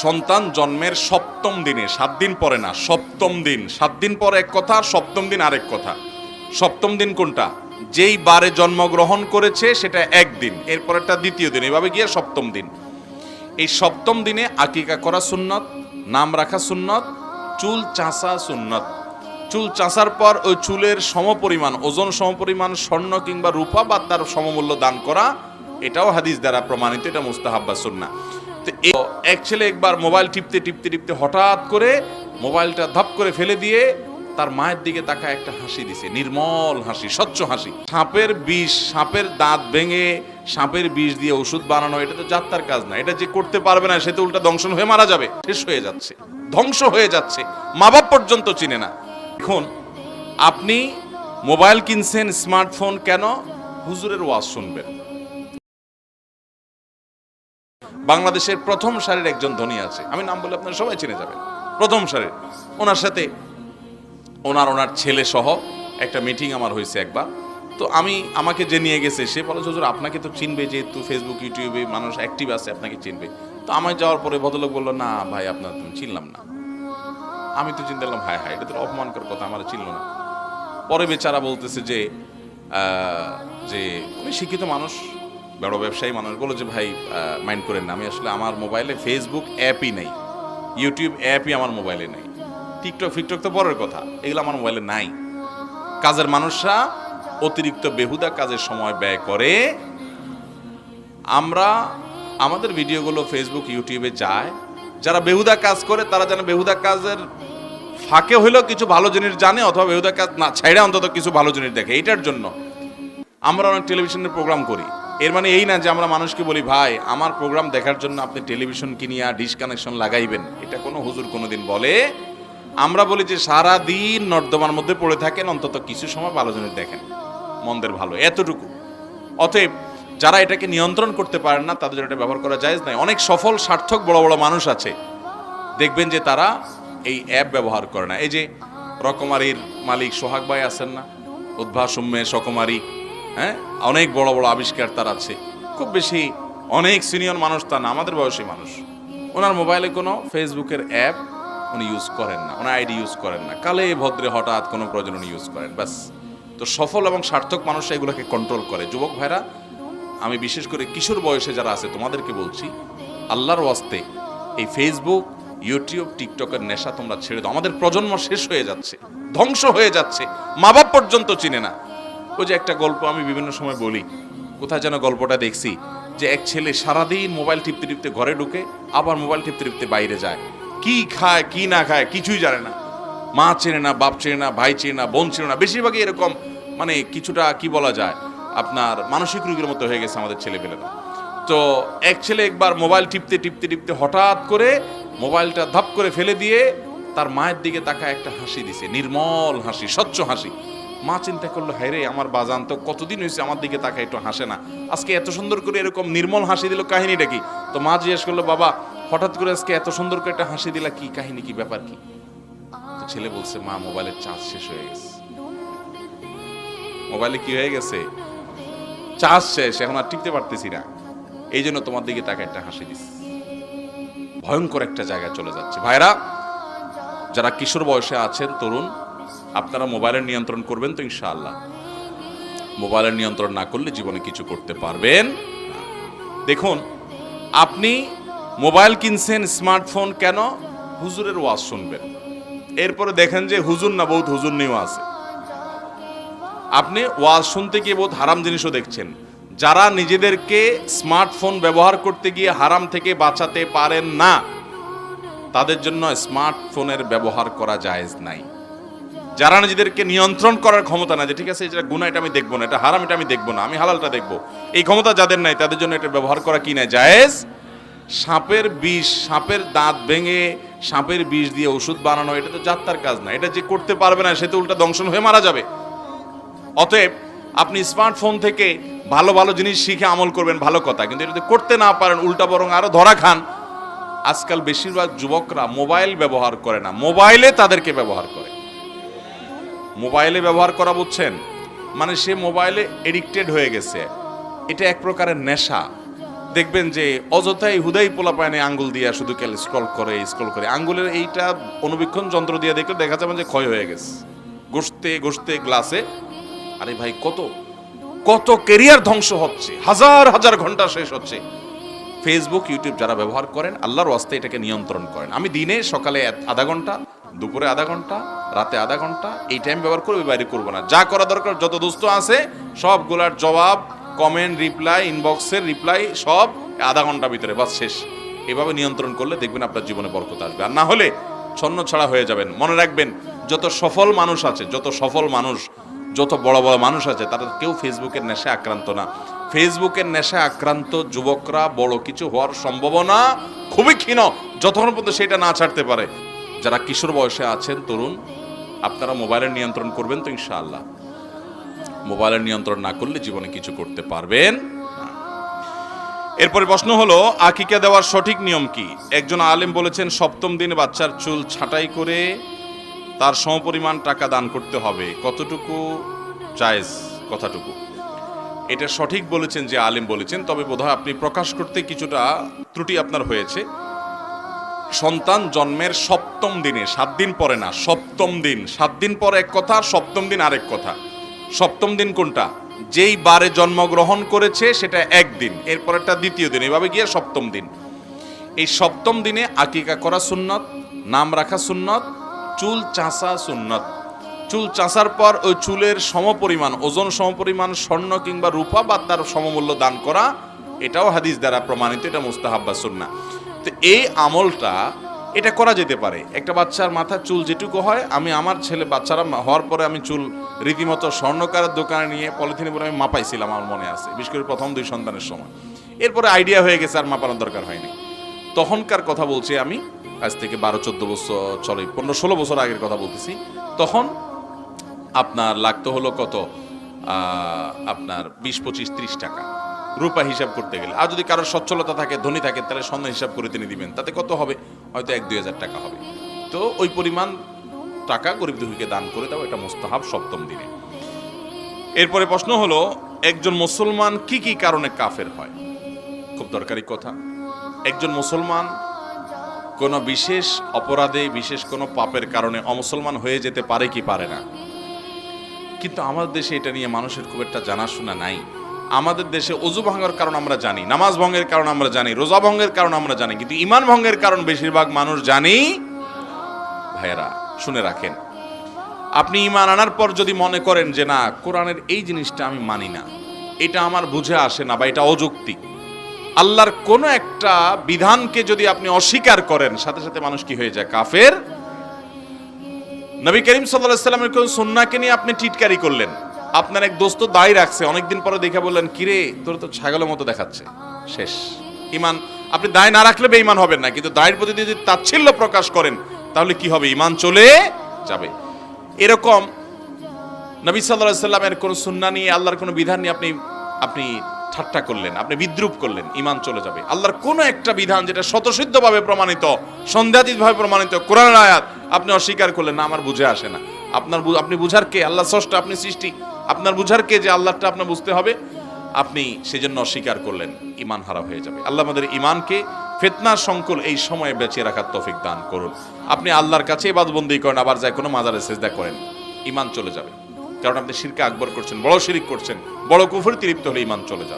সন্তান জন্মের সপ্তম দিনে, 7 দিন পরে না, সপ্তম দিন, 7 দিন পরে এক কথা, সপ্তম দিন আরেক কথা। সপ্তম দিন কোনটা? যেই বারে জন্মগ্রহণ করেছে সেটা একদিন, এরপরেরটা দ্বিতীয় দিন, এভাবে গিয়ে সপ্তম দিন। এই সপ্তম দিনে আকিকা করা সুন্নত, নাম রাখা সুন্নত, চুল চাঁচা সুন্নত। চুল চাঁচার পর ওই চুলের সমপরিমাণ, ওজন সমপরিমাণ স্বর্ণ কিংবা রূপা বা তার সমমূল্য দান করা, এটাও হাদিস দ্বারা প্রমাণিত, এটা মুস্তাহাব বা সুন্নাহ। তো এক ছেলে একবার মোবাইল টিপতে টিপতে টিপতে হঠাৎ করে মোবাইলটা ধাপ করে ফেলে দিয়ে তার মায়ের দিকে তাকায় একটা হাসি দিছে, নির্মল হাসি, স্বচ্ছ হাসি। সাপের বিষ, সাপের দাঁত ভেঙে সাপের বিষ দিয়ে ওষুধ বানানো, এটা তো যাত্রার কাজ না। এটা যে করতে পারবে না সে তো উল্টা দংশন হয়ে মারা যাবে, শেষ হয়ে যাচ্ছে, ধ্বংস হয়ে যাচ্ছে, মা বাপ পর্যন্ত চিনে না। এখন আপনি মোবাইল কিনছেন, স্মার্টফোন কেন? হুজুরের ওয়াজ শুনবেন। বাংলাদেশের প্রথম সারির একজন ধনী আছে, আমি নাম বলে আপনারা সবাই চিনে যাবেন, প্রথম সারির। ওনার সাথে ওনার ছেলে সহ একটা মিটিং আমার হয়েছে একবার। তো আমাকে যে নিয়ে গেছে সে বলে, হুজুর আপনাকে তো চিনবে, যেহেতু ফেসবুক ইউটিউবে মানুষ অ্যাক্টিভ আছে, আপনাকে চিনবে। তো আমি যাওয়ার পরে ভদ্রলোক বললো, না ভাই আপনার তুমি চিনলাম না। আমি তো চিনতে পারলাম, হায় হায়, এটা তো অপমানকর কথা, আমার চিনল না। পরে বেচারা বলতেছে যে উনি শিক্ষিত মানুষ, বড় ব্যবসায়ী মানুষ, বলো যে ভাই মাইন্ড করেন না, আমি আসলে আমার মোবাইলে ফেসবুক অ্যাপই নেই, ইউটিউব অ্যাপই আমার মোবাইলে নেই, টিকটক ফিকটক তো পরের কথা, এগুলো আমার মোবাইলে নাই। কাজের মানুষরা অতিরিক্ত বেহুদা কাজের সময় ব্যয় করে। আমরা আমাদের ভিডিওগুলো ফেসবুক ইউটিউবে যায়, যারা বেহুদা কাজ করে তারা যেন বেহুদা কাজের ফাঁকে হইলেও কিছু ভালো জিনিস জানে, অথবা বেহুদা কাজ না ছাইড়া অন্তত কিছু ভালো জিনিস দেখে। এইটার জন্য আমরা অনেক টেলিভিশনের প্রোগ্রাম করি। এর মানে এই না যে আমরা মানুষকে বলি ভাই আমার প্রোগ্রাম দেখার জন্য আপনি টেলিভিশন কিনিয়া ডিশ কানেকশন লাগাইবেন, এটা কোনো হুজুর কোনোদিন বলে। আমরা বলি যে সারা দিন নর্দমার মধ্যে পড়ে থাকেন, অন্তত কিছু সময় ভালো জিনিস দেখেন, মন্দের ভালো, এতটুকু। অতএব যারা এটাকে নিয়ন্ত্রণ করতে পারেন না তাদের জন্য এটা ব্যবহার করা জায়েজ নাই। অনেক সফল সার্থক বড় বড় মানুষ আছে, দেখবেন যে তারা এই অ্যাপ ব্যবহার করে না। এই যে রকমারির মালিক সোহাগ ভাই আছেন না, উদ্ভাস সকমারি, হ্যাঁ, অনেক বড় বড় আবিষ্কার তার আছে, খুব বেশি অনেক সিনিয়র মানুষ তা না, আমাদের বয়সী মানুষ। ওনার মোবাইলে কোনো ফেসবুকের অ্যাপ উনি ইউজ করেন না, ওনার আইডি ইউজ করেন না, কালে ভদ্রে হঠাৎ কোনো প্রয়োজন উনি ইউজ করেন, ব্যাস। তো সফল এবং সার্থক মানুষ এগুলোকে কন্ট্রোল করে। যুবক ভাইরা, আমি বিশেষ করে কিশোর বয়সে যারা আছে তোমাদেরকে বলছি, আল্লাহর ওয়াস্তে এই ফেসবুক ইউটিউব টিকটকের নেশা তোমরা ছেড়ে দাও। আমাদের প্রজন্ম শেষ হয়ে যাচ্ছে, ধ্বংস হয়ে যাচ্ছে, মা বাপ পর্যন্ত চিনে না। ওই যে একটা গল্প আমি বিভিন্ন সময় বলি, কোথায় যেন গল্পটা দেখছি, যে এক ছেলে সারাদিন মোবাইল টিপতে টিপতে ঘরে ঢুকে, আবার মোবাইল টিপতে টিপতে বাইরে যায়, কি খায় কি না খায় কিছুই জানে না, মা চেনে না, বাপ চেনে না, ভাই চেনে না, বোন চেনে না। বেশিরভাগই এরকম, মানে কিছুটা কি বলা যায়, আপনার মানসিক রোগীর মতো হয়ে গেছে আমাদের ছেলেপেলেরা। তো এক ছেলে একবার মোবাইল টিপতে টিপতে টিপতে হঠাৎ করে মোবাইলটা ধাপ করে ফেলে দিয়ে তার মায়ের দিকে তাকায় একটা হাসি দিছে, নির্মল হাসি, স্বচ্ছ হাসি। মা চিন্তা করলো, হায় রে, আমার বাজান তো কতদিন হয়েছে আমার দিকে তাকায় একটু হাসে না, আজকে এত সুন্দর করে এরকম নির্মল হাসি দিল, কাহিনীটা কি? তো মা জিজ্ঞেস করলো, বাবা হঠাৎ করে আজকে এত সুন্দর করে একটা হাসি দিলা, কি কাহিনী, কি ব্যাপার কি? তো ছেলে বলছে, মা মোবাইলের চার্জ শেষ হয়ে গেছে। মোবাইলে কি হয়ে গেছে? চার্জ শেষ, এখন আর টিপতে পারতেছি না, এই জন্য তোমার দিকে তাকায় একটা হাসি দিস। ভয়ঙ্কর একটা জায়গায় চলে যাচ্ছে। ভাইরা, যারা কিশোর বয়সে আছেন, তরুণ, আপনারা মোবাইলের নিয়ন্ত্রণ করবেন তো ইনশাআল্লাহ। মোবাইলের নিয়ন্ত্রণ না করলে জীবনে কিছু করতে পারবেন না। দেখুন, আপনি মোবাইল কিনছেন, স্মার্টফোন কেন? হুজুরের ওয়াজ শুনবেন। এরপরে দেখেন যে হুজুর না, বহুত হুজুর নিও আছে। আপনি ওয়াজ শুনতে গিয়ে বহুত হারাম জিনিসও দেখছেন। যারা নিজেদেরকে স্মার্টফোন ব্যবহার করতে গিয়ে হারাম থেকে বাঁচাতে পারেন না, তাদের জন্য স্মার্টফোনের ব্যবহার করা জায়েজ নাই। যারা নিজেদেরকে নিয়ন্ত্রণ করার ক্ষমতা নাই, যে ঠিক আছে এটা গুনাহ, এটা আমি দেখবো না, এটা হারাম, এটা আমি দেখবো না, আমি হালালটা দেখবো, এই ক্ষমতা যাদের নাই তাদের জন্য এটা ব্যবহার করা কি না জায়েজ। সাপের বিষ, সাপের দাঁত ভেঙে সাপের বিষ দিয়ে ওষুধ বানানো, এটা তো যাত্রার কাজ না। এটা যে করতে পারবে না সে তো উল্টা দংশন হয়ে মারা যাবে। অতএব আপনি স্মার্টফোন থেকে ভালো ভালো জিনিস শিখে আমল করবেন, ভালো কথা, কিন্তু এটা যদি করতে না পারেন উল্টা বরং আরো ধরা খান। আজকাল বেশিরভাগ যুবকরা মোবাইল ব্যবহার করে না, মোবাইলে তাদেরকে ব্যবহার করে। মোবাইলে ব্যবহার করা বুঝছেন, মানে সে মোবাইলে এডিক্টেড হয়ে গেছে, এটা এক প্রকারের নেশা। দেখবেন যে অযথাই হুদাই পোলাপায়নে আঙ্গুল দিয়ে শুধু স্ক্রল করে আঙ্গুলের এইটা অনুবীক্ষণ যন্ত্র দিয়ে দেখলে দেখা যাবে যে ক্ষয় হয়ে গেছে ঘষতে ঘষতে গ্লাসে। আরে ভাই, কত কত ক্যারিয়ার ধ্বংস হচ্ছে, হাজার হাজার ঘন্টা শেষ হচ্ছে। ফেসবুক ইউটিউব যারা ব্যবহার করেন, আল্লাহর ওয়াস্তে এটাকে নিয়ন্ত্রণ করেন। আমি দিনে সকালে আধা ঘন্টা, দুপুরে আধা ঘন্টা, রাতে আধা ঘন্টা, এই টাইম ব্যবহার করবো, বাইরে করবো না। যা করা দরকার, যত দোস্ত আছে সবগুলার জবাব, কমেন্ট, রিপ্লাই, ইনবক্সের রিপ্লাই সব আধা ঘন্টার ভিতরে, বাস শেষ। এভাবে নিয়ন্ত্রণ করলে দেখবেন আপনার জীবনে বরকত আসবে। আর না হলে ছন্ন ছাড়া হয়ে যাবেন। মনে রাখবেন, যত সফল মানুষ আছে, যত বড় বড় মানুষ আছে, তারা কেউ ফেসবুকের নেশায় আক্রান্ত না। ফেসবুকের নেশায় আক্রান্ত যুবকরা বড় কিছু হওয়ার সম্ভাবনা খুবই ক্ষীণ, যতক্ষণ পর্যন্ত সেটা না ছাড়তে পারে। যারা কিশোর বয়সে আছেন, তরুণ, আপনারা মোবাইলের নিয়ন্ত্রণ করবেন তো ইনশাআল্লাহ। মোবাইলের নিয়ন্ত্রণ না করলে জীবনে কিছু করতে পারবেন না। এরপরে প্রশ্ন হলো, আকিকা দেওয়ার সঠিক নিয়ম কি? একজন আলেম বলেছেন, সপ্তম দিনে বাচ্চার চুল ছাঁটাই করে তার সমপরিমাণ টাকা দান করতে হবে। কতটুকু জায়েজ? কথাটুকু এটা সঠিক বলেছেন যে আলেম বলেছেন, তবে বোধহয় আপনি প্রকাশ করতে কিছুটা ত্রুটি আপনার হয়েছে। সন্তান জন্মের সপ্তম দিনে, 7 দিন পরে না, সপ্তম দিন। 7 দিন পর এক কথা, সপ্তম দিন আরেক কথা। সপ্তম দিন কোনটা? যেই বারে জন্মগ্রহণ করেছে সেটা একদিন, এরপরেরটা দ্বিতীয় দিন, এভাবে গিয়ে সপ্তম দিন। এই সপ্তম দিনে আকিকা করা সুন্নত, নাম রাখা সুন্নত, চুল চাঁচা সুন্নত। চুল চাঁচার পর ওই চুলের সমপরিমাণ, ওজন সমপরিমাণ স্বর্ণ কিংবা রূপা বা তার সমমূল্য দান করা, এটাও হাদিস দ্বারা প্রমাণিত, এটা মুস্তাহাব বা সুন্নাহ। তো এই আমলটা এটা করা যেতে পারে। একটা বাচ্চার মাথার চুল যেটুকু হয়, আমি আমার ছেলে বাচ্চারা হওয়ার পরে আমি চুল রীতিমতো স্বর্ণকারের দোকানে নিয়ে পলিথিনে পরে আমি মাপাইছিলাম, আমার মনে আছে, বিশেষ করে প্রথম 2 সন্তানের সময়। এরপরে আইডিয়া হয়ে গেছে, আর মাপানোর দরকার হয়নি। তখনকার কথা বলছি আমি, আজ থেকে 12-14 বছর, 15-16 বছর আগের কথা বলতেছি। তখন আপনার লাগতো হলো কত, আপনার 20-25-30 টাকা রূপা হিসাব করতে গেলে। আর যদি কারোর সচ্ছলতা থাকে, ধনী থাকে, তাহলে স্বর্ণ হিসাব করে তিনি দিবেন, তাতে কত হবে? হয়তো 1-2 হাজার টাকা হবে। তো ওই পরিমাণ টাকা গরিব দুঃখীকে দান করে দাও, এটা মুস্তাহাব সপ্তম দিনে। এরপরে প্রশ্ন হলো, একজন মুসলমান কি কি কারণে কাফের হয়? খুব দরকারি কথা। একজন মুসলমান কোনো বিশেষ অপরাধে, বিশেষ কোনো পাপের কারণে অমুসলমান হয়ে যেতে পারে কি পারে না? কিন্তু আমাদের দেশে এটা নিয়ে মানুষের খুব একটা জানাশোনা নাই। আমাদের দেশে ওযু ভাঙার কারণ আমরা জানি, নামাজ ভঙ্গের কারণ আমরা জানি, রোজা ভঙ্গের কারণ আমরা জানি, কিন্তু ঈমান ভঙ্গের কারণ বেশিরভাগ মানুষ জানি। ভাইয়েরা শুনে রাখেন, আপনি ঈমান আনার পর যদি মনে করেন যে না, কোরআনের এই জিনিসটা আমি মানি না, এটা আমার বুঝে আসে না, বা এটা অযৌক্তিক, আল্লাহর কোন একটা বিধানকে যদি আপনি অস্বীকার করেন, সাথে সাথে মানুষ কি হয়ে যায়? কাফের। নবী করিম সাল্লাল্লাহু আলাইহি ওয়াসাল্লামের কোন সুন্নাহকে নিয়ে আপনি টিটকারি করলেন, আপনার এক দোস্ত দায় রাখছে, অনেকদিন পরে দেখে বললেন, কিরে তোর তো ছাগলের মতো দেখাচ্ছে, শেষ ঈমান। আপনি দায় না রাখলে বেঈমান হবেন না, কিন্তু দায়ের প্রতি যদি তাচ্ছিল্য প্রকাশ করেন, তাহলে কি হবে? ঈমান চলে যাবে। এরকম নবী সাল্লাল্লাহু আলাইহি ওয়াসাল্লামের কোন সুন্নাহ নিয়ে, আল্লাহর কোন বিধান নিয়ে আপনি ঠাট্টা করলেন, আপনি বিদ্রুপ করলেন, ঈমান চলে যাবে। আল্লাহর কোন একটা বিধান যেটা স্বতঃসিদ্ধভাবে প্রমাণিত, সন্দেহাতীতভাবে প্রমাণিত, কোরআনের আয়াত, আপনি অস্বীকার করলেন, না আমার বুঝে আসে না। আপনি বুঝার কে? আল্লাহ স্রষ্টা, আপনি সৃষ্টি, আপনার বুঝার কে যে আল্লাহটা আপনার বুঝতে হবে? আপনি সেজন্য অস্বীকার করলেন, ঈমান হারা হয়ে যাবে। আল্লাহ আমাদের ঈমানকে ফিতনার সংকুল এই সময়ে বেঁচে রাখার তৌফিক দান করুন। আপনি আল্লাহর কাছে ইবাদতবন্দি করেন, আবার যায় কোনো মাজারে সিজদা করেন, ঈমান চলে যাবে। কারণ আপনি শিরকে আকবর করছেন, বড় শিরক করছেন, বড় কুফরিতে লিপ্ত হলে ঈমান চলে যাবে।